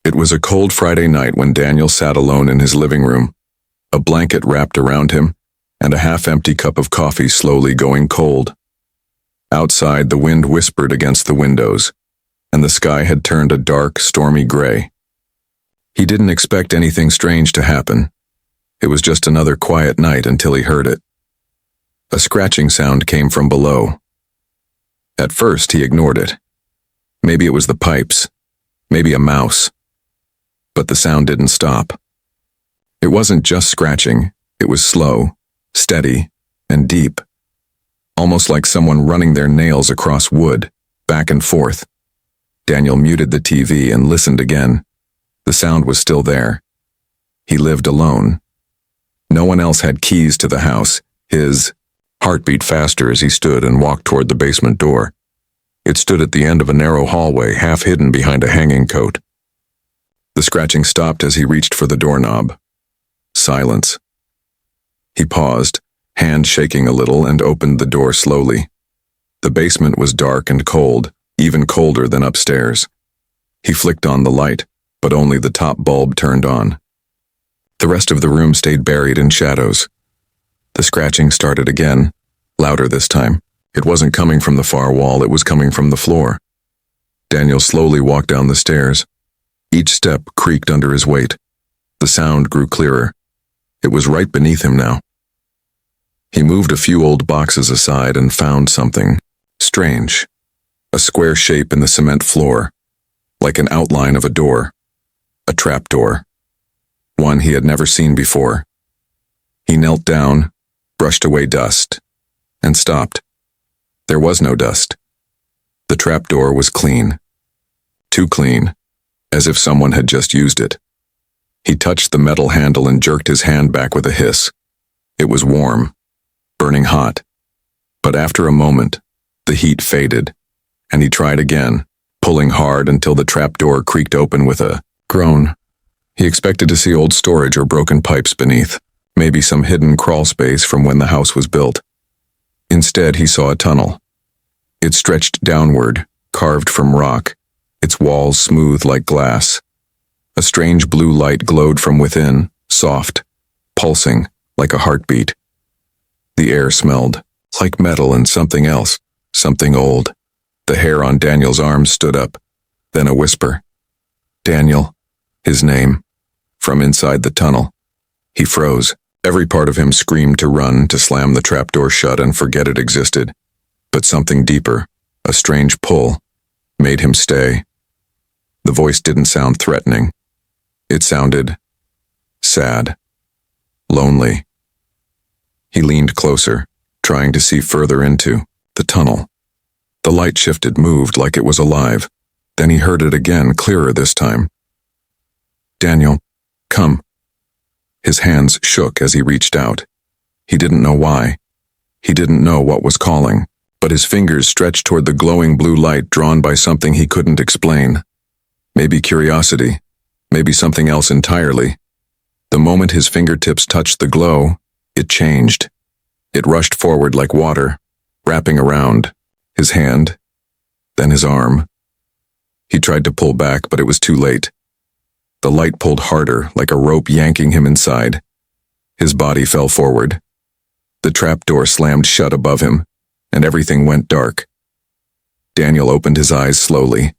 It was a cold Friday night when Daniel sat alone in his living room, a blanket wrapped around him, and a half-empty cup of coffee slowly going cold. Outside, the wind whispered against the windows, and the sky had turned a dark, stormy gray. He didn't expect anything strange to happen. It was just another quiet night until he heard it. A scratching sound came from below. At first, he ignored it. Maybe it was the pipes, maybe a mouse. But the sound didn't stop. It wasn't just scratching, it was slow, steady, and deep. Almost like someone running their nails across wood, back and forth. Daniel muted the TV and listened again. The sound was still there. He lived alone. No one else had keys to the house. His heart beat faster as he stood and walked toward the basement door. It stood at the end of a narrow hallway, half hidden behind a hanging coat. The scratching stopped as he reached for the doorknob. Silence. He paused, hand shaking a little, and opened the door slowly. The basement was dark and cold, even colder than upstairs. He flicked on the light, but only the top bulb turned on. The rest of the room stayed buried in shadows. The scratching started again, louder this time. It wasn't coming from the far wall, it was coming from the floor. Daniel slowly walked down the stairs. Each step creaked under his weight. The sound grew clearer. It was right beneath him now. He moved a few old boxes aside and found something strange. A square shape in the cement floor, like an outline of a door. A trapdoor. One he had never seen before. He knelt down, brushed away dust, and stopped. There was no dust. The trapdoor was clean. Too clean, as if someone had just used it. He touched the metal handle and jerked his hand back with a hiss. It was warm, burning hot. But after a moment, the heat faded, and he tried again, pulling hard until the trapdoor creaked open with a groan. He expected to see old storage or broken pipes beneath, maybe some hidden crawl space from when the house was built. Instead, he saw a tunnel. It stretched downward, carved from rock, its walls smooth like glass. A strange blue light glowed from within, soft, pulsing, like a heartbeat. The air smelled like metal and something else, something old. The hair on Daniel's arms stood up, then a whisper. Daniel, his name, from inside the tunnel. He froze. Every part of him screamed to run, to slam the trapdoor shut and forget it existed. But something deeper, a strange pull, made him stay. The voice didn't sound threatening. It sounded sad, lonely. He leaned closer, trying to see further into the tunnel. The light shifted, moved like it was alive. Then he heard it again, clearer this time. Daniel, come. His hands shook as he reached out. He didn't know why. He didn't know what was calling, but his fingers stretched toward the glowing blue light drawn by something he couldn't explain. Maybe curiosity, maybe something else entirely. The moment his fingertips touched the glow, it changed. It rushed forward like water, wrapping around his hand, then his arm. He tried to pull back, but it was too late. The light pulled harder, like a rope yanking him inside. His body fell forward. The trapdoor slammed shut above him, and everything went dark. Daniel opened his eyes slowly.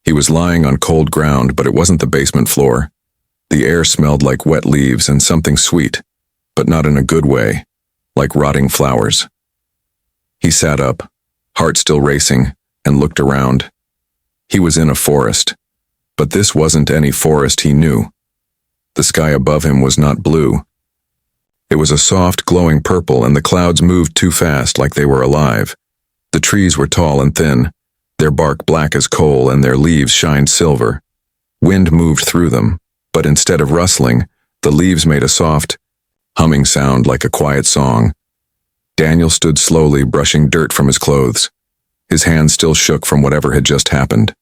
He was lying on cold ground, but it wasn't the basement floor. The air smelled like wet leaves and something sweet, but not in a good way, like rotting flowers. He sat up, heart still racing, and looked around. He was in a forest, but this wasn't any forest he knew. The sky above him was not blue. It was a soft, glowing purple, and the clouds moved too fast, like they were alive. The trees were tall and thin, their bark black as coal, and their leaves shined silver. Wind moved through them, but instead of rustling, the leaves made a soft, humming sound like a quiet song. Daniel stood slowly, brushing dirt from his clothes. His hands still shook from whatever had just happened.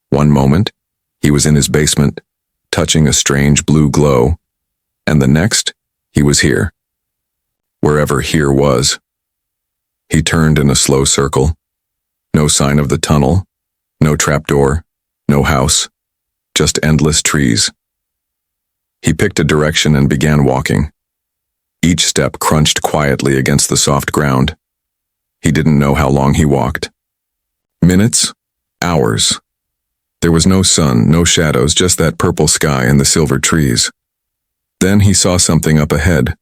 One moment, he was in his basement, touching a strange blue glow, and the next, he was here. Wherever here was. He turned in a slow circle. No sign of the tunnel, no trapdoor, no house. just endless trees. He picked a direction and began walking. Each step crunched quietly against the soft ground. He didn't know how long he walked. Minutes? Hours. There was no sun, no shadows, just that purple sky and the silver trees. Then he saw something up ahead.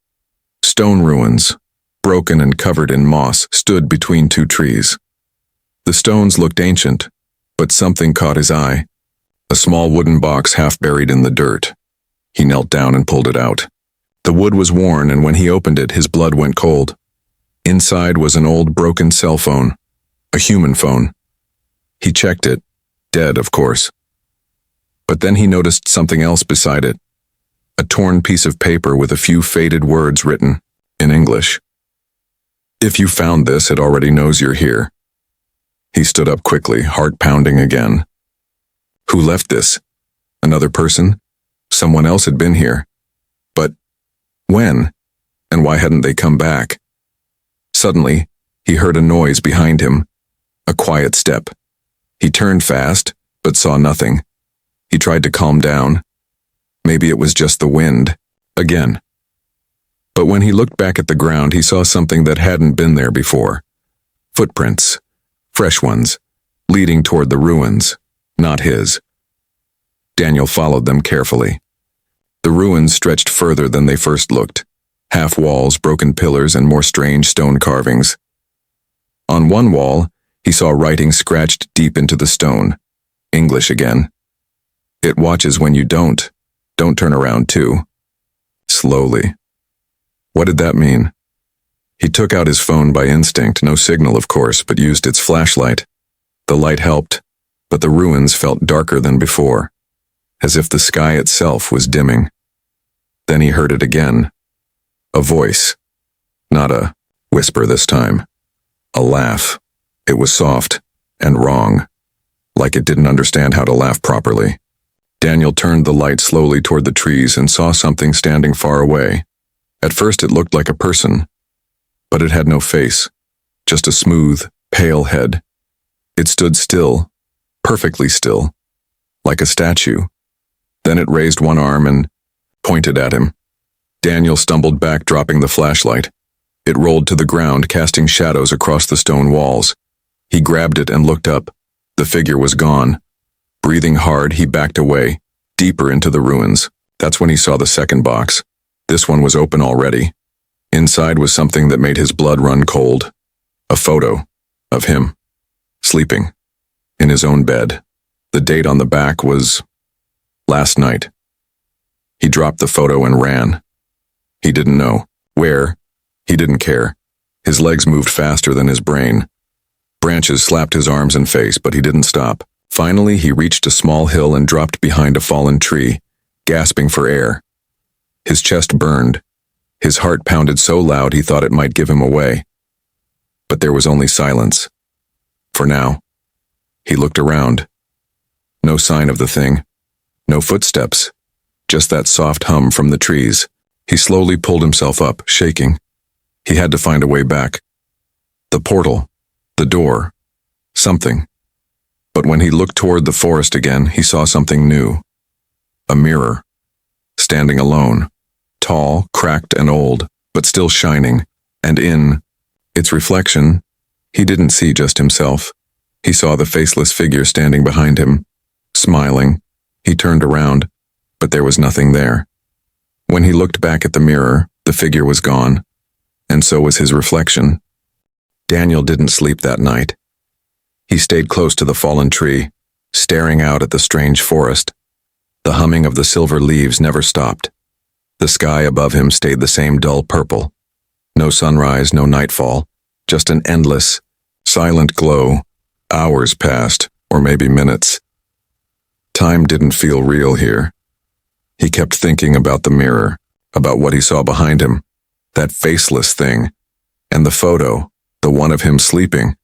Stone ruins, broken and covered in moss, stood between two trees. The stones looked ancient, but something caught his eye. A small wooden box half buried in the dirt. He knelt down and pulled it out. The wood was worn, and when he opened it, his blood went cold. Inside was an old broken cell phone, a human phone. He checked it, dead, of course. But then he noticed something else beside it, a torn piece of paper with a few faded words written in English. "If you found this, it already knows you're here." He stood up quickly, heart pounding again. Who left this? Another person? Someone else had been here. But when? And why hadn't they come back? Suddenly, he heard a noise behind him, a quiet step. He turned fast, but saw nothing. He tried to calm down. Maybe it was just the wind. Again. But when he looked back at the ground, he saw something that hadn't been there before. Footprints. Fresh ones. Leading toward the ruins. Not his. Daniel followed them carefully. The ruins stretched further than they first looked. Half walls, broken pillars, and more strange stone carvings. On one wall, he saw writing scratched deep into the stone. English again. "It watches when you don't. Don't turn around too." Slowly. What did that mean? He took out his phone by instinct, no signal of course, but used its flashlight. The light helped, but the ruins felt darker than before, as if the sky itself was dimming. Then he heard it again. A voice. Not a whisper this time. A laugh. It was soft and wrong, like it didn't understand how to laugh properly. Daniel turned the light slowly toward the trees and saw something standing far away. At first it looked like a person, but it had no face, just a smooth, pale head. It stood still, perfectly still, like a statue. Then it raised one arm and pointed at him. Daniel stumbled back, dropping the flashlight. It rolled to the ground, casting shadows across the stone walls. He grabbed it and looked up. The figure was gone. Breathing hard, he backed away, deeper into the ruins. That's when he saw the second box. This one was open already. Inside was something that made his blood run cold. A photo of him, sleeping, in his own bed. The date on the back was last night. He dropped the photo and ran. He didn't know where. He didn't care. His legs moved faster than his brain. Branches slapped his arms and face, but he didn't stop. Finally, he reached a small hill and dropped behind a fallen tree, gasping for air. His chest burned. His heart pounded so loud he thought it might give him away. But there was only silence. For now. He looked around. No sign of the thing. No footsteps. Just that soft hum from the trees. He slowly pulled himself up, shaking. He had to find a way back. The portal. The door. Something. But when he looked toward the forest again, he saw something new. A mirror. Standing alone. Tall, cracked, and old, but still shining. And in its reflection, he didn't see just himself. He saw the faceless figure standing behind him. Smiling. He turned around, but there was nothing there. When he looked back at the mirror, the figure was gone. And so was his reflection. Daniel didn't sleep that night. He stayed close to the fallen tree, staring out at the strange forest. The humming of the silver leaves never stopped. The sky above him stayed the same dull purple. No sunrise, no nightfall, just an endless, silent glow. Hours passed, or maybe minutes. Time didn't feel real here. He kept thinking about the mirror, about what he saw behind him, that faceless thing, and the photo, the one of him sleeping.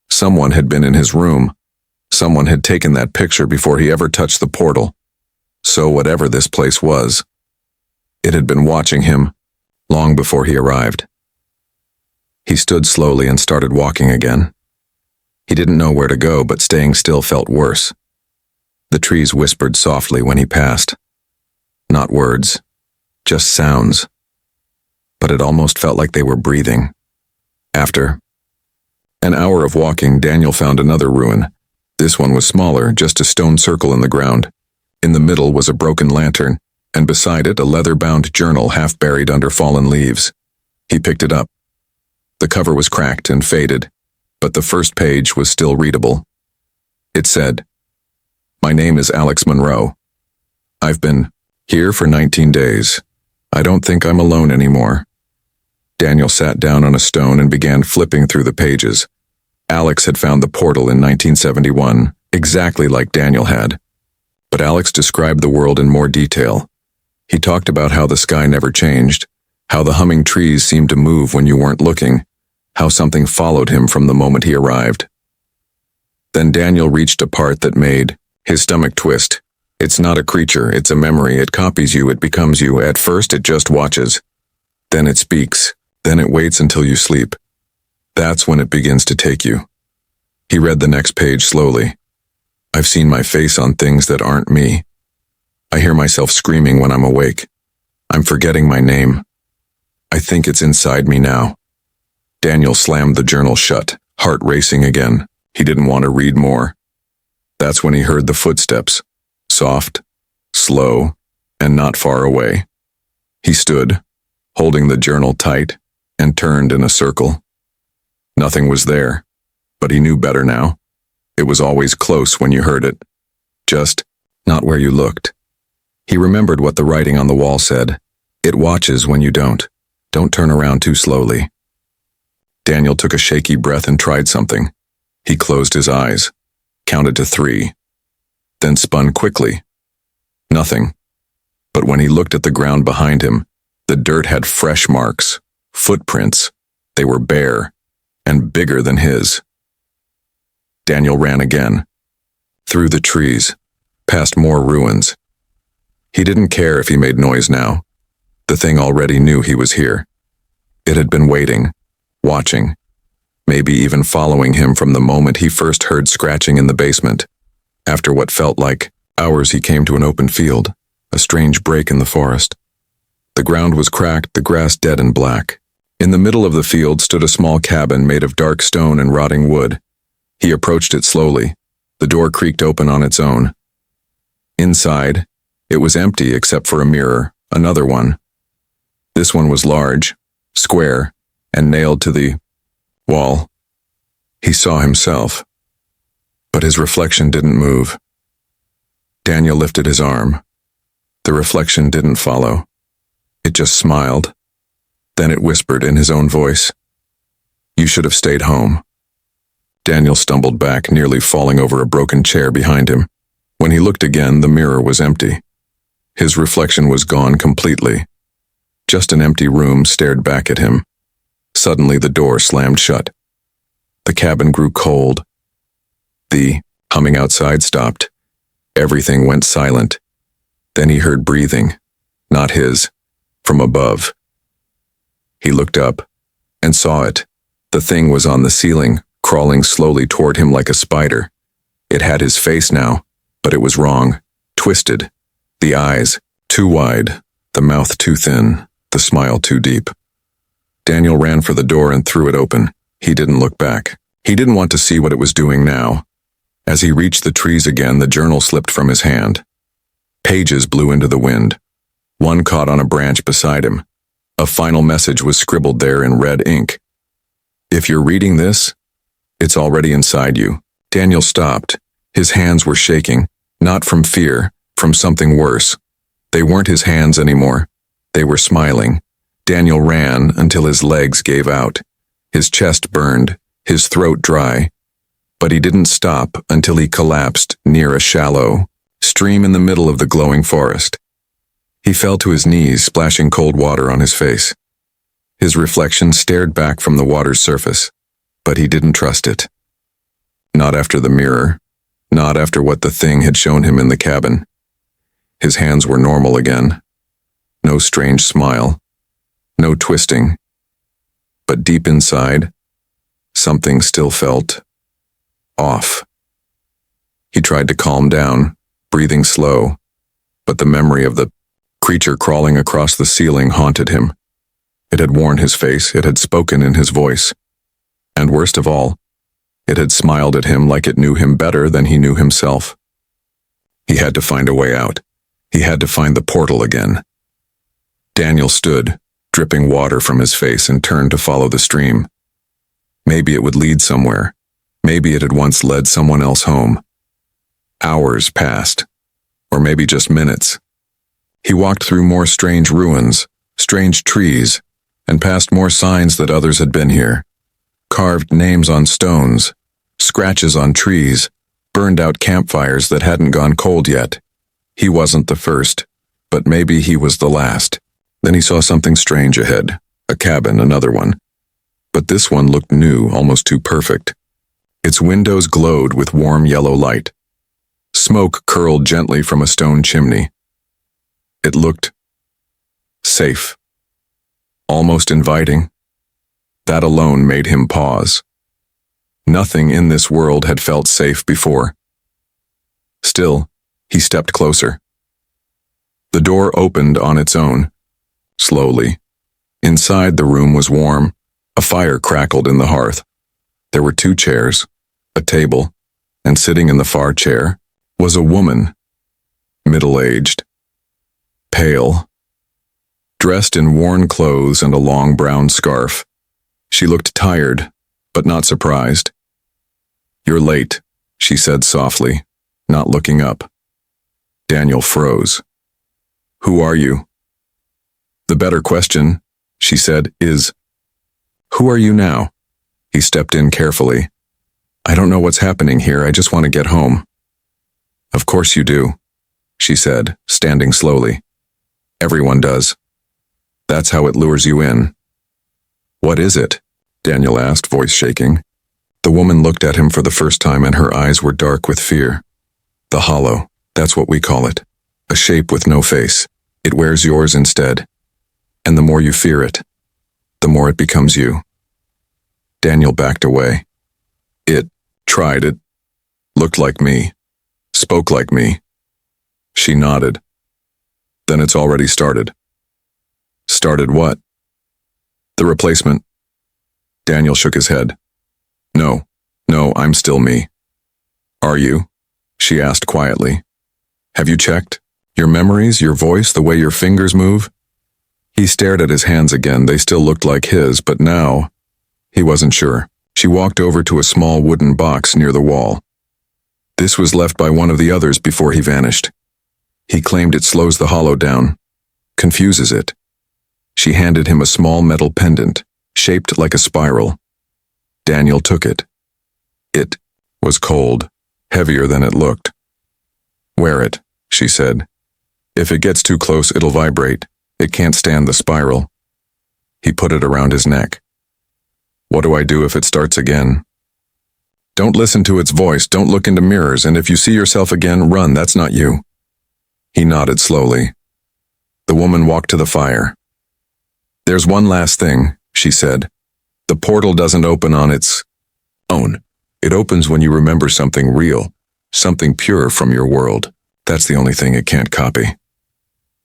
Someone had been in his room. Someone had taken that picture before he ever touched the portal. So whatever this place was, it had been watching him long before he arrived. He stood slowly and started walking again. He didn't know where to go, but staying still felt worse. The trees whispered softly when he passed. Not words, just sounds. But it almost felt like they were breathing. After an hour of walking, Daniel found another ruin. This one was smaller, just a stone circle in the ground. In the middle was a broken lantern, and beside it a leather-bound journal half buried under fallen leaves. He picked it up. The cover was cracked and faded, but the first page was still readable. It said, "My name is Alex Monroe. I've been here for 19 days. I don't think I'm alone anymore." Daniel sat down on a stone and began flipping through the pages. Alex had found the portal in 1971, exactly like Daniel had. But Alex described the world in more detail. He talked about how the sky never changed, how the humming trees seemed to move when you weren't looking, how something followed him from the moment he arrived. Then Daniel reached a part that made his stomach twist. It's not a creature, it's a memory. It copies you, it becomes you. At first it just watches. Then it speaks. Then it waits until you sleep. That's when it begins to take you. He read the next page slowly. "I've seen my face on things that aren't me. I hear myself screaming when I'm awake. I'm forgetting my name. I think it's inside me now." Daniel slammed the journal shut, heart racing again. He didn't want to read more. That's when he heard the footsteps, soft, slow, and not far away. He stood, holding the journal tight, and turned in a circle. Nothing was there, but he knew better now. It was always close when you heard it, just not where you looked. He remembered what the writing on the wall said. It watches when you don't. Don't turn around too slowly. Daniel took a shaky breath and tried something. He closed his eyes, counted to 3, then spun quickly. Nothing. But when he looked at the ground behind him, the dirt had fresh marks, footprints. They were bare, and bigger than his. Daniel ran again, through the trees, past more ruins. He didn't care if he made noise now. The thing already knew he was here. It had been waiting, watching, maybe even following him from the moment he first heard scratching in the basement. After what felt like hours, he came to an open field, a strange break in the forest. The ground was cracked, the grass dead and black. In the middle of the field stood a small cabin made of dark stone and rotting wood. He approached it slowly. The door creaked open on its own. Inside, it was empty except for a mirror, another one. This one was large, square, and nailed to the wall. He saw himself, but his reflection didn't move. Daniel lifted his arm. The reflection didn't follow. It just smiled. Then it whispered in his own voice, "You should have stayed home." Daniel stumbled back, nearly falling over a broken chair behind him. When he looked again, the mirror was empty. His reflection was gone completely. Just an empty room stared back at him. Suddenly the door slammed shut. The cabin grew cold. The humming outside stopped. Everything went silent. Then he heard breathing, not his, from above. He looked up and saw it. The thing was on the ceiling, crawling slowly toward him like a spider. It had his face now, but it was wrong, twisted. The eyes, too wide, the mouth too thin, the smile too deep. Daniel ran for the door and threw it open. He didn't look back. He didn't want to see what it was doing now. As he reached the trees again, the journal slipped from his hand. Pages blew into the wind. One caught on a branch beside him. A final message was scribbled there in red ink. "If you're reading this, it's already inside you." Daniel stopped. His hands were shaking, not from fear, from something worse. They weren't his hands anymore. They were smiling. Daniel ran until his legs gave out. His chest burned, his throat dry. But he didn't stop until he collapsed near a shallow stream in the middle of the glowing forest. He fell to his knees, splashing cold water on his face. His reflection stared back from the water's surface, but he didn't trust it. Not after the mirror, not after what the thing had shown him in the cabin. His hands were normal again. No strange smile, no twisting. But deep inside, something still felt off. He tried to calm down, breathing slow, but the memory of the creature crawling across the ceiling haunted him. It had worn his face, it had spoken in his voice. And worst of all, it had smiled at him like it knew him better than he knew himself. He had to find a way out. He had to find the portal again. Daniel stood, dripping water from his face, and turned to follow the stream. Maybe it would lead somewhere. Maybe it had once led someone else home. Hours passed, or maybe just minutes. He walked through more strange ruins, strange trees, and past more signs that others had been here. Carved names on stones, scratches on trees, burned out campfires that hadn't gone cold yet. He wasn't the first, but maybe he was the last. Then he saw something strange ahead, a cabin, another one. But this one looked new, almost too perfect. Its windows glowed with warm yellow light. Smoke curled gently from a stone chimney. It looked safe, almost inviting. That alone made him pause. Nothing in this world had felt safe before. Still, he stepped closer. The door opened on its own, slowly. Inside, the room was warm. A fire crackled in the hearth. There were 2 chairs, a table, and sitting in the far chair was a woman, middle-aged, pale, dressed in worn clothes and a long brown scarf. She looked tired, but not surprised. "You're late," she said softly, not looking up. Daniel froze. "Who are you?" "The better question," she said, "is, who are you now?" He stepped in carefully. "I don't know what's happening here, I just want to get home." "Of course you do," she said, standing slowly. "Everyone does. That's how it lures you in." "What is it?" Daniel asked, voice shaking. The woman looked at him for the first time, and her eyes were dark with fear. "The hollow, that's what we call it. A shape with no face. It wears yours instead. And the more you fear it, the more it becomes you." Daniel backed away. "It tried it, looked like me, spoke like me." She nodded. "Then it's already started." "Started what?" "The replacement." Daniel shook his head. No, I'm still me." "Are you?" she asked quietly. "Have you checked? Your memories, your voice, the way your fingers move?" He stared at his hands again. They still looked like his, but now he wasn't sure. She walked over to a small wooden box near the wall. This was left by one of the others before he vanished. He claimed it slows the hollow down, confuses it. She handed him a small metal pendant, shaped like a spiral. Daniel took it. It was cold, heavier than it looked. "Wear it," she said. "If it gets too close, it'll vibrate. It can't stand the spiral." He put it around his neck. "What do I do if it starts again?" "Don't listen to its voice, don't look into mirrors, and if you see yourself again, run, that's not you." He nodded slowly. The woman walked to the fire. "There's one last thing," she said. "The portal doesn't open on its own. It opens when you remember something real, something pure from your world. That's the only thing it can't copy."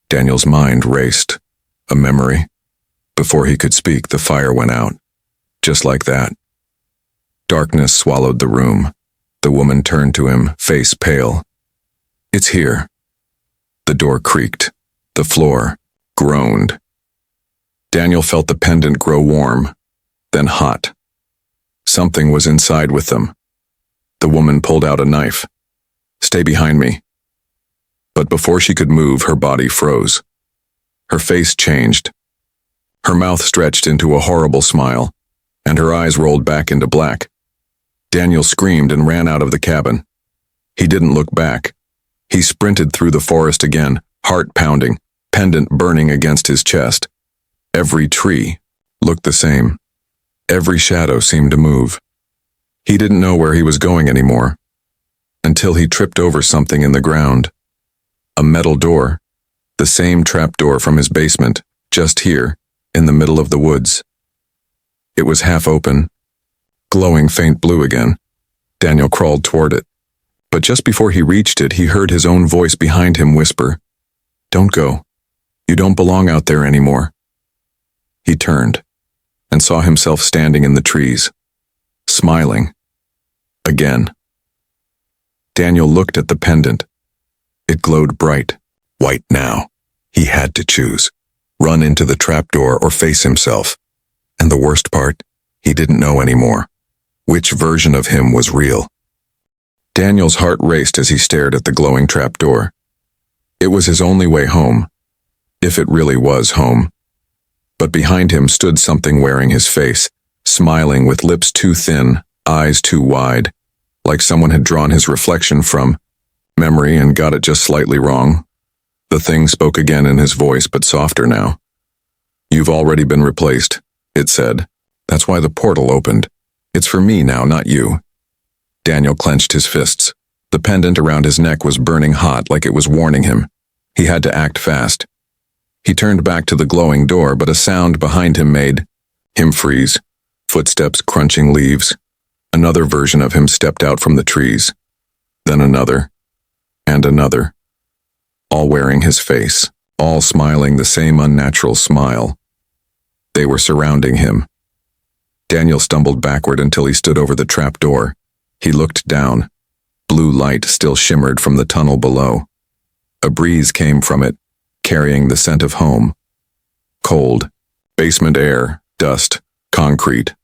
Daniel's mind raced. A memory. Before he could speak, the fire went out. Just like that. Darkness swallowed the room. The woman turned to him, face pale. "It's here." The door creaked. The floor groaned. Daniel felt the pendant grow warm, then hot. Something was inside with them. The woman pulled out a knife. "Stay behind me." But before she could move, her body froze. Her face changed. Her mouth stretched into a horrible smile, and her eyes rolled back into black. Daniel screamed and ran out of the cabin. He didn't look back. He sprinted through the forest again, heart pounding, pendant burning against his chest. Every tree looked the same. Every shadow seemed to move. He didn't know where he was going anymore, until he tripped over something in the ground. A metal door, the same trap door from his basement, just here, in the middle of the woods. It was half open, glowing faint blue again. Daniel crawled toward it. But just before he reached it, he heard his own voice behind him whisper, "Don't go. You don't belong out there anymore." He turned and saw himself standing in the trees, smiling. Again. Daniel looked at the pendant. It glowed bright, white now. He had to choose. Run into the trapdoor or face himself. And the worst part, he didn't know anymore. Which version of him was real? Daniel's heart raced as he stared at the glowing trapdoor. It was his only way home, if it really was home. But behind him stood something wearing his face, smiling with lips too thin, eyes too wide, like someone had drawn his reflection from memory and got it just slightly wrong. The thing spoke again in his voice, but softer now. "You've already been replaced," it said. "That's why the portal opened. It's for me now, not you." Daniel clenched his fists. The pendant around his neck was burning hot, like it was warning him. He had to act fast. He turned back to the glowing door, but a sound behind him made him freeze. Footsteps crunching leaves. Another version of him stepped out from the trees. Then another. And another. All wearing his face, all smiling the same unnatural smile. They were surrounding him. Daniel stumbled backward until he stood over the trapdoor. He looked down. Blue light still shimmered from the tunnel below. A breeze came from it, carrying the scent of home. Cold, basement air, dust, concrete.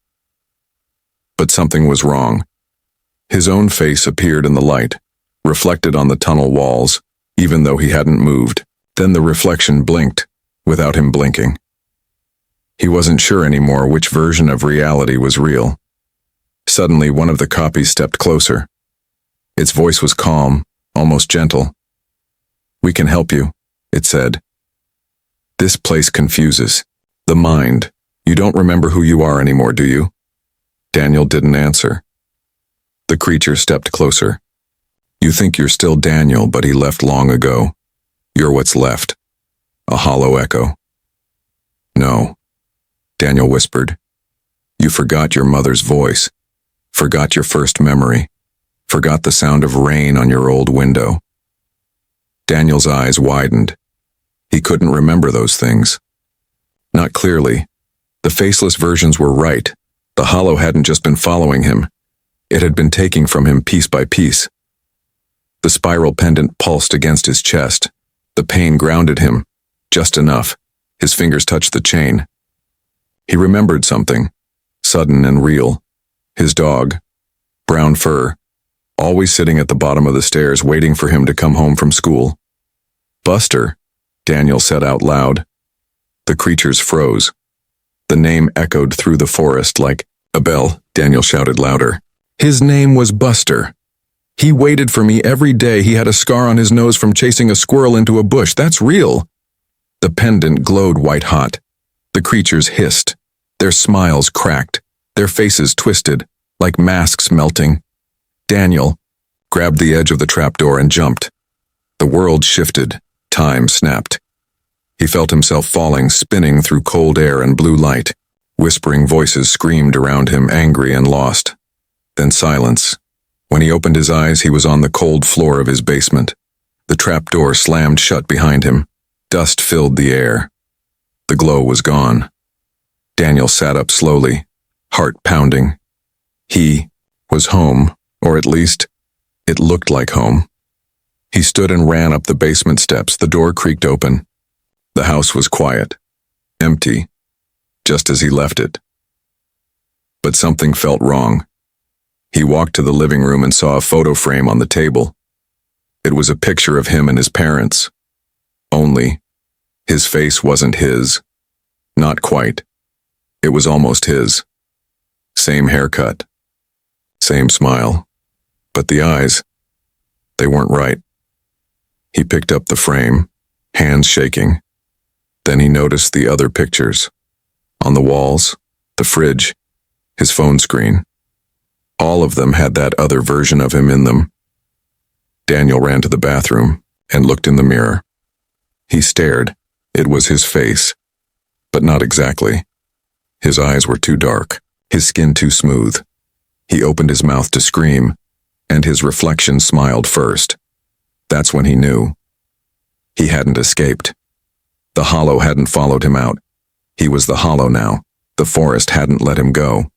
But something was wrong. His own face appeared in the light, reflected on the tunnel walls, even though he hadn't moved. Then the reflection blinked, without him blinking. He wasn't sure anymore which version of reality was real. Suddenly, one of the copies stepped closer. Its voice was calm, almost gentle. "We can help you," it said. "This place confuses. The mind. You don't remember who you are anymore, do you?" Daniel didn't answer. The creature stepped closer. "You think you're still Daniel, but he left long ago. You're what's left. A hollow echo." "No," Daniel whispered. "You forgot your mother's voice. Forgot your first memory. Forgot the sound of rain on your old window." Daniel's eyes widened. He couldn't remember those things. Not clearly. The faceless versions were right. The hollow hadn't just been following him. It had been taking from him piece by piece. The spiral pendant pulsed against his chest. The pain grounded him, just enough. His fingers touched the chain. He remembered something, sudden and real. His dog, brown fur, always sitting at the bottom of the stairs waiting for him to come home from school. "Buster," Daniel said out loud. The creatures froze. The name echoed through the forest like a bell. Daniel shouted louder. His name was Buster. "He waited for me every day. He had a scar on his nose from chasing a squirrel into a bush. That's real." The pendant glowed white hot. The creatures hissed. Their smiles cracked. Their faces twisted, like masks melting. Daniel grabbed the edge of the trapdoor and jumped. The world shifted. Time snapped. He felt himself falling, spinning through cold air and blue light. Whispering voices screamed around him, angry and lost. Then silence. When he opened his eyes, he was on the cold floor of his basement. The trapdoor slammed shut behind him. Dust filled the air. The glow was gone. Daniel sat up slowly, heart pounding. He was home, or at least, it looked like home. He stood and ran up the basement steps. The door creaked open. The house was quiet, empty, just as he left it. But something felt wrong. He walked to the living room and saw a photo frame on the table. It was a picture of him and his parents. Only, his face wasn't his. Not quite. It was almost his. Same haircut. Same smile. But the eyes, they weren't right. He picked up the frame, hands shaking. Then he noticed the other pictures. On the walls, the fridge, his phone screen. All of them had that other version of him in them. Daniel ran to the bathroom and looked in the mirror. He stared. It was his face, but not exactly. His eyes were too dark, his skin too smooth. He opened his mouth to scream, and his reflection smiled first. That's when he knew. He hadn't escaped. The hollow hadn't followed him out. He was the hollow now. The forest hadn't let him go.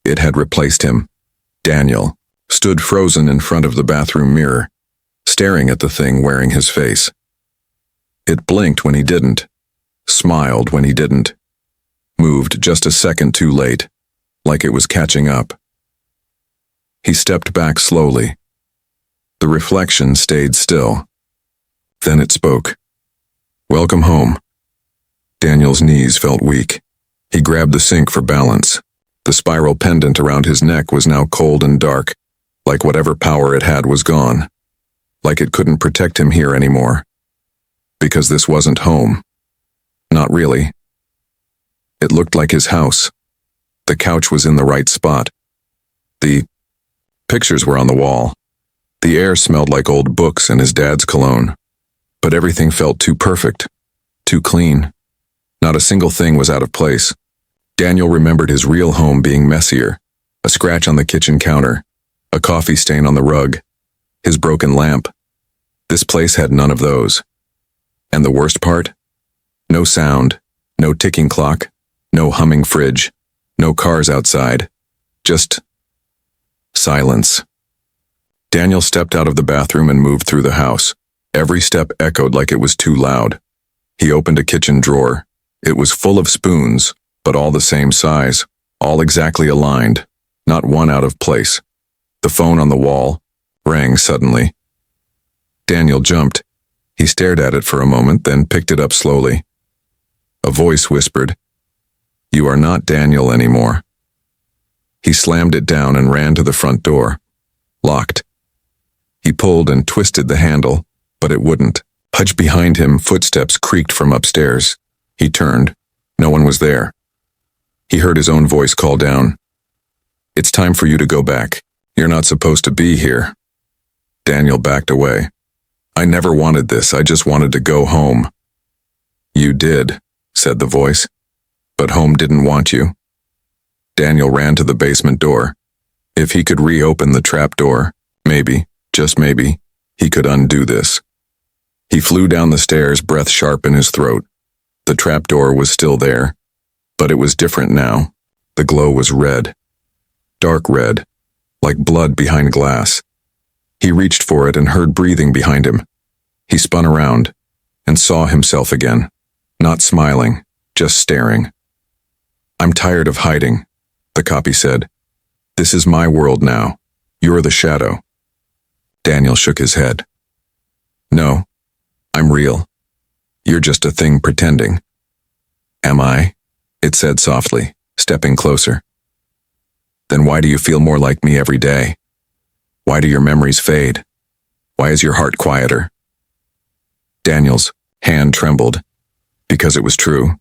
It had replaced him. Daniel stood frozen in front of the bathroom mirror, staring at the thing wearing his face. It blinked when he didn't, smiled when he didn't, moved just a second too late, like it was catching up. He stepped back slowly. The reflection stayed still. Then it spoke. "Welcome home." Daniel's knees felt weak. He grabbed the sink for balance. The spiral pendant around his neck was now cold and dark, like whatever power it had was gone. Like it couldn't protect him here anymore. Because this wasn't home. Not really. It looked like his house. The couch was in the right spot. The pictures were on the wall. The air smelled like old books and his dad's cologne. But everything felt too perfect, too clean. Not a single thing was out of place. Daniel remembered his real home being messier, a scratch on the kitchen counter, a coffee stain on the rug, his broken lamp. This place had none of those. And the worst part? No sound, no ticking clock, no humming fridge, no cars outside, just silence. Daniel stepped out of the bathroom and moved through the house. Every step echoed like it was too loud. He opened a kitchen drawer. It was full of spoons, but all the same size, all exactly aligned, not one out of place. The phone on the wall rang suddenly. Daniel jumped. He stared at it for a moment, then picked it up slowly. A voice whispered, "You are not Daniel anymore." He slammed it down and ran to the front door. Locked. He pulled and twisted the handle, but it wouldn't. Hutch behind him, footsteps creaked from upstairs. He turned. No one was there. He heard his own voice call down, "It's time for you to go back. You're not supposed to be here." Daniel backed away. "I never wanted this. I just wanted to go home." "You did," said the voice, "but home didn't want you." Daniel ran to the basement door. If he could reopen the trap door, maybe, just maybe, he could undo this. He flew down the stairs, breath sharp in his throat. The trapdoor was still there, but it was different now. The glow was red. Dark red, like blood behind glass. He reached for it and heard breathing behind him. He spun around and saw himself again, not smiling, just staring. "I'm tired of hiding," the copy said. "This is my world now. You're the shadow." Daniel shook his head. "No, I'm real. You're just a thing pretending." "Am I?" it said softly, stepping closer. "Then why do you feel more like me every day? Why do your memories fade? Why is your heart quieter?" Daniel's hand trembled, because it was true.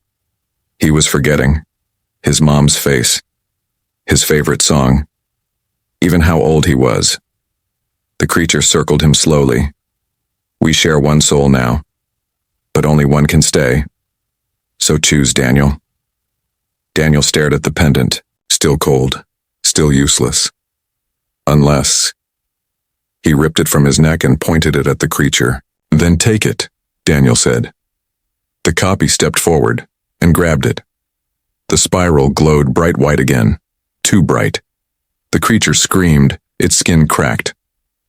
He was forgetting. His mom's face. His favorite song. Even how old he was. The creature circled him slowly. "We share one soul now, but only one can stay. So choose, Daniel." Daniel stared at the pendant, still cold, still useless. "Unless..." He ripped it from his neck and pointed it at the creature. "Then take it," Daniel said. The copy stepped forward and grabbed it. The spiral glowed bright white again, too bright. The creature screamed, its skin cracked.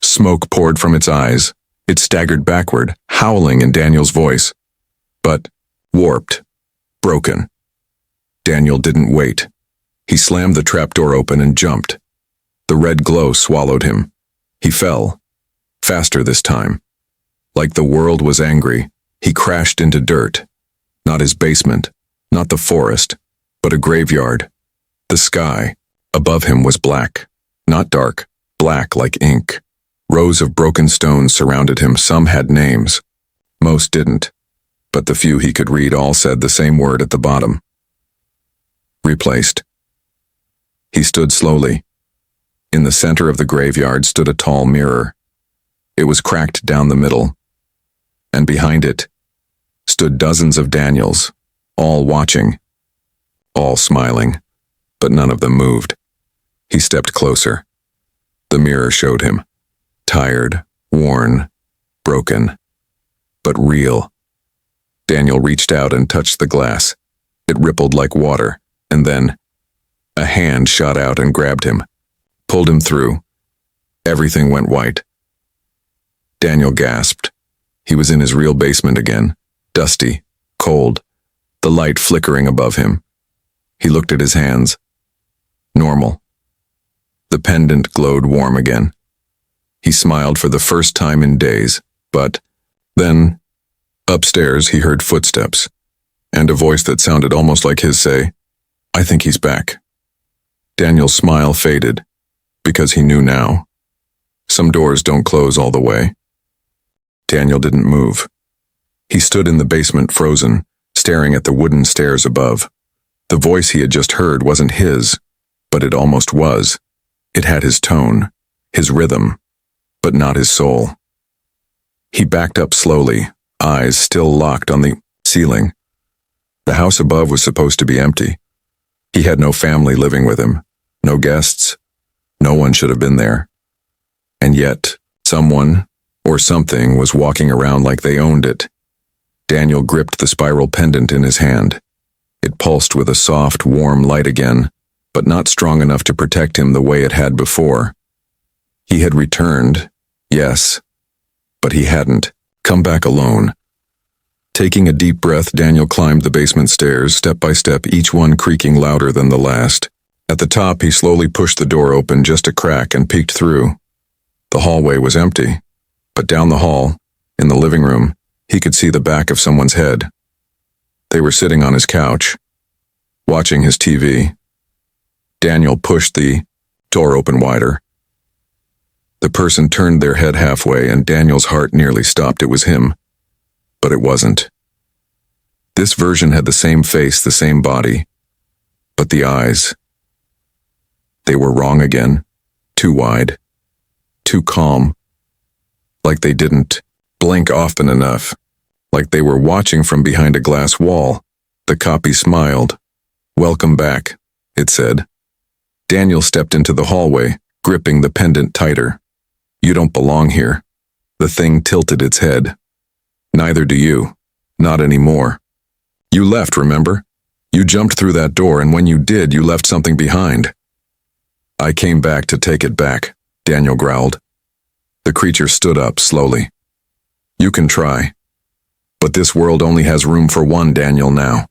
Smoke poured from its eyes. It staggered backward, howling in Daniel's voice. But warped, broken. Daniel didn't wait. He slammed the trapdoor open and jumped. The red glow swallowed him. He fell, faster this time. Like the world was angry, he crashed into dirt. Not his basement, not the forest, but a graveyard. The sky, above him, was black. Not dark, black like ink. Rows of broken stones surrounded him. Some had names. Most didn't. But the few he could read all said the same word at the bottom. Replaced. He stood slowly. In the center of the graveyard stood a tall mirror. It was cracked down the middle. And behind it stood dozens of Daniels, all watching, all smiling, but none of them moved. He stepped closer. The The mirror showed him. Tired, worn, broken, but real. Daniel reached out and touched the glass. It rippled like water, and then a hand shot out and grabbed him, pulled him through. Everything went white. Daniel gasped. He was in his real basement again, dusty, cold, the light flickering above him. He looked at his hands. Normal. The pendant glowed warm again. He smiled for the first time in days, but then, upstairs, he heard footsteps, and a voice that sounded almost like his say, "I think he's back." Daniel's smile faded, because he knew now. Some doors don't close all the way. Daniel didn't move. He stood in the basement frozen, staring at the wooden stairs above. The voice he had just heard wasn't his, but it almost was. It had his tone, his rhythm, but not his soul. He backed up slowly, eyes still locked on the ceiling. The house above was supposed to be empty. He had no family living with him, no guests. No one should have been there. And yet, someone or something was walking around like they owned it. Daniel gripped the spiral pendant in his hand. It pulsed with a soft, warm light again, but not strong enough to protect him the way it had before. He had returned, yes, but he hadn't come back alone. Taking a deep breath, Daniel climbed the basement stairs, step by step, each one creaking louder than the last. At the top, he slowly pushed the door open just a crack and peeked through. The hallway was empty, but down the hall, in the living room, he could see the back of someone's head. They were sitting on his couch, watching his TV. Daniel pushed the door open wider. The person turned their head halfway, and Daniel's heart nearly stopped. It was him, but it wasn't. This version had the same face, the same body, but the eyes, they were wrong again, too wide, too calm, like they didn't blink often enough, like they were watching from behind a glass wall. The copy smiled. "Welcome back," it said. Daniel stepped into the hallway, gripping the pendant tighter. "You don't belong here." The thing tilted its head. "Neither do you. Not anymore. You left, remember? You jumped through that door, and when you did, you left something behind." "I came back to take it back," Daniel growled. The creature stood up slowly. "You can try. But this world only has room for one Daniel now."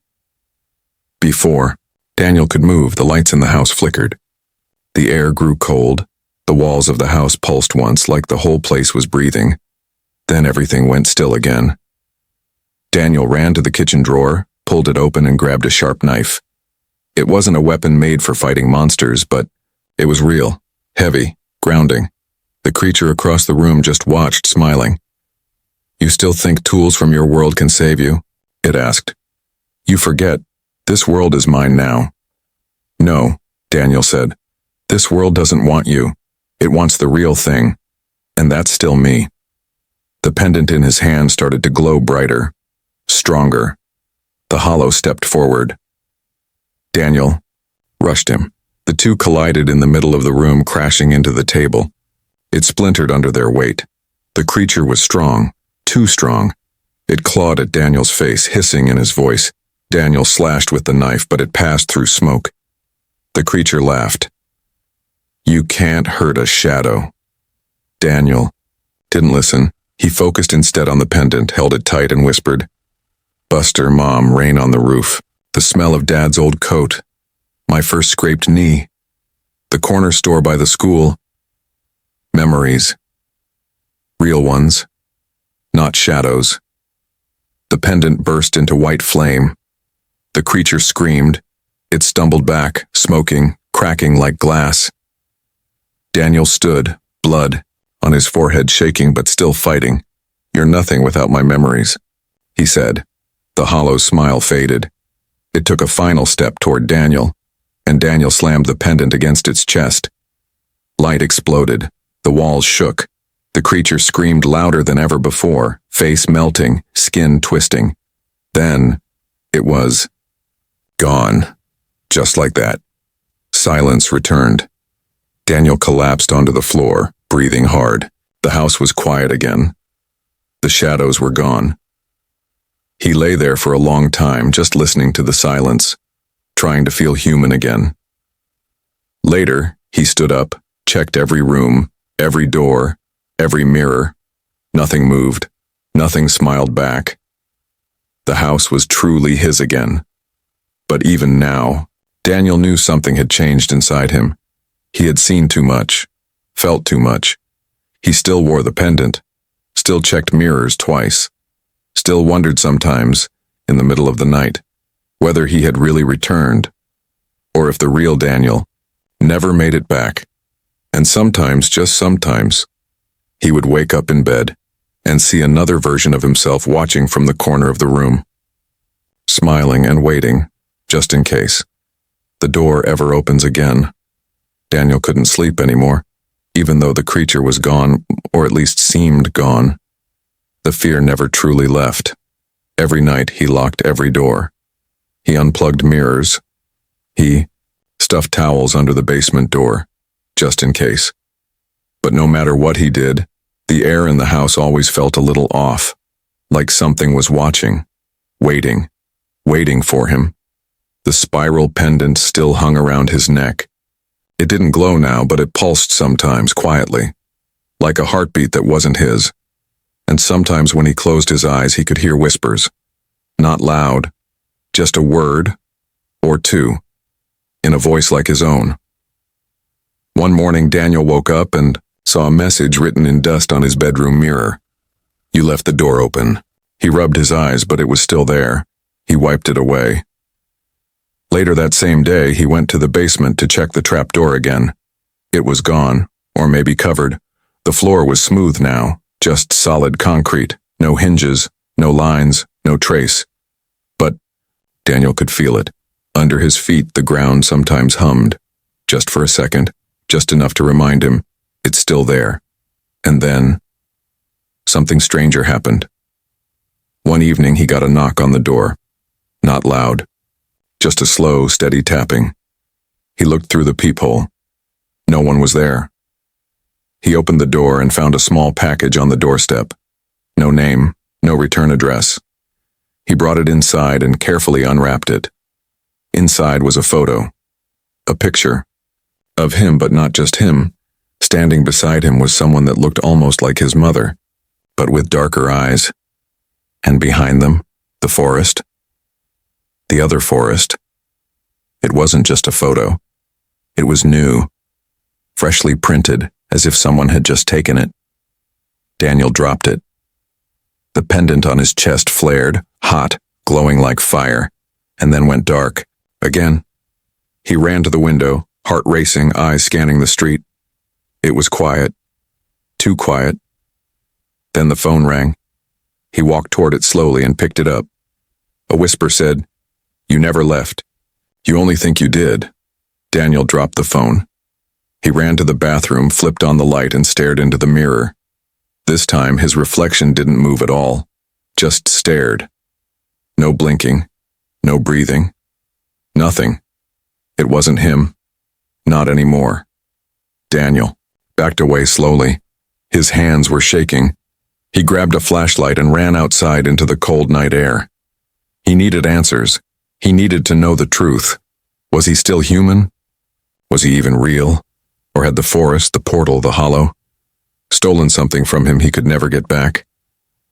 Before Daniel could move, the lights in the house flickered. The air grew cold. The walls of the house pulsed once, like the whole place was breathing. Then everything went still again. Daniel ran to the kitchen drawer, pulled it open, and grabbed a sharp knife. It wasn't a weapon made for fighting monsters, but it was real, heavy, grounding. The creature across the room just watched, smiling. "You still think tools from your world can save you?" it asked. "You forget, this world is mine now." "No," Daniel said. "This world doesn't want you. It wants the real thing, and that's still me." The pendant in his hand started to glow brighter, stronger. The hollow stepped forward. Daniel rushed him. The two collided in the middle of the room, crashing into the table. It splintered under their weight. The creature was strong, too strong. It clawed at Daniel's face, hissing in his voice. Daniel slashed with the knife, but it passed through smoke. The creature laughed. "You can't hurt a shadow." Daniel didn't listen. He focused instead on the pendant, held it tight, and whispered, "Buster, Mom, rain on the roof. The smell of Dad's old coat. My first scraped knee. The corner store by the school. Memories. Real ones. Not shadows." The pendant burst into white flame. The creature screamed. It stumbled back, smoking, cracking like glass. Daniel stood, blood on his forehead, shaking but still fighting. "You're nothing without my memories," he said. The hollow smile faded. It took a final step toward Daniel, and Daniel slammed the pendant against its chest. Light exploded. The walls shook. The creature screamed louder than ever before, face melting, skin twisting. Then, it was gone. Just like that. Silence returned. Daniel collapsed onto the floor, breathing hard. The house was quiet again. The shadows were gone. He lay there for a long time, just listening to the silence, trying to feel human again. Later, he stood up, checked every room, every door, every mirror. Nothing moved. Nothing smiled back. The house was truly his again. But even now, Daniel knew something had changed inside him. He had seen too much, felt too much. He still wore the pendant, still checked mirrors twice, still wondered sometimes, in the middle of the night, whether he had really returned, or if the real Daniel never made it back. And sometimes, just sometimes, he would wake up in bed and see another version of himself watching from the corner of the room, smiling and waiting, just in case the door ever opens again. Daniel couldn't sleep anymore, even though the creature was gone, or at least seemed gone. The fear never truly left. Every night he locked every door. He unplugged mirrors. He stuffed towels under the basement door, just in case. But no matter what he did, the air in the house always felt a little off, like something was watching, waiting for him. The spiral pendant still hung around his neck. It didn't glow now, but it pulsed sometimes quietly, like a heartbeat that wasn't his. And sometimes when he closed his eyes, he could hear whispers. Not loud, just a word or two, in a voice like his own. One morning, Daniel woke up and saw a message written in dust on his bedroom mirror. "You left the door open." He rubbed his eyes, but it was still there. He wiped it away. Later that same day, he went to the basement to check the trap door again. It was gone, or maybe covered. The floor was smooth now, just solid concrete, no hinges, no lines, no trace. But Daniel could feel it. Under his feet, the ground sometimes hummed, just for a second, just enough to remind him it's still there. And then something stranger happened. One evening, he got a knock on the door. Not loud. Just a slow, steady tapping. He looked through the peephole. No one was there. He opened the door and found a small package on the doorstep. No name, no return address. He brought it inside and carefully unwrapped it. Inside was a photo. A picture. Of him, but not just him. Standing beside him was someone that looked almost like his mother, but with darker eyes. And behind them, the forest. The other forest. It wasn't just a photo. It was new, freshly printed, as if someone had just taken it. Daniel dropped it. The pendant on his chest flared, hot, glowing like fire, and then went dark, again. He ran to the window, heart racing, eyes scanning the street. It was quiet. Too quiet. Then the phone rang. He walked toward it slowly and picked it up. A whisper said, "You never left. You only think you did." Daniel dropped the phone. He ran to the bathroom, flipped on the light, and stared into the mirror. This time, his reflection didn't move at all, just stared. No blinking, no breathing, nothing. It wasn't him. Not anymore. Daniel backed away slowly. His hands were shaking. He grabbed a flashlight and ran outside into the cold night air. He needed answers. He needed to know the truth. Was he still human? Was he even real? Or had the forest, the portal, the hollow stolen something from him he could never get back?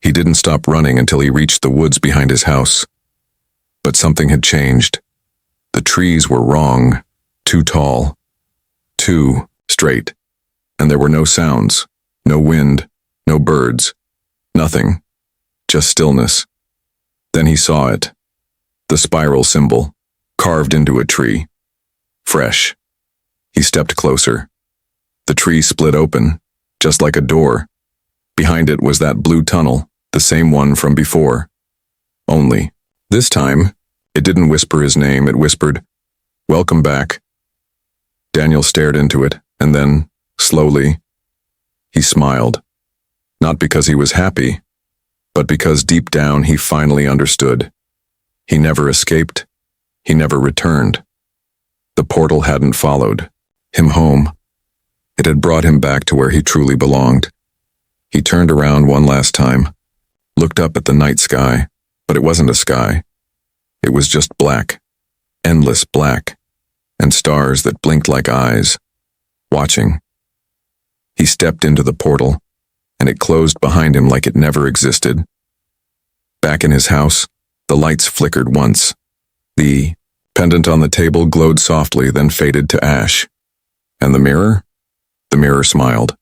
He didn't stop running until he reached the woods behind his house. But something had changed. The trees were wrong, too tall, too straight, and there were no sounds, no wind, no birds, nothing, just stillness. Then he saw it. The spiral symbol, carved into a tree. Fresh. He stepped closer. The tree split open, just like a door. Behind it was that blue tunnel, the same one from before. Only, this time, it didn't whisper his name, it whispered, "Welcome back." Daniel stared into it, and then, slowly, he smiled. Not because he was happy, but because deep down he finally understood. He never escaped. He never returned. The portal hadn't followed him home. It had brought him back to where he truly belonged. He turned around one last time, looked up at the night sky, but it wasn't a sky. It was just black, endless black, and stars that blinked like eyes, watching. He stepped into the portal, and it closed behind him like it never existed. Back in his house, the lights flickered once. The pendant on the table glowed softly, then faded to ash. And the mirror? The mirror smiled.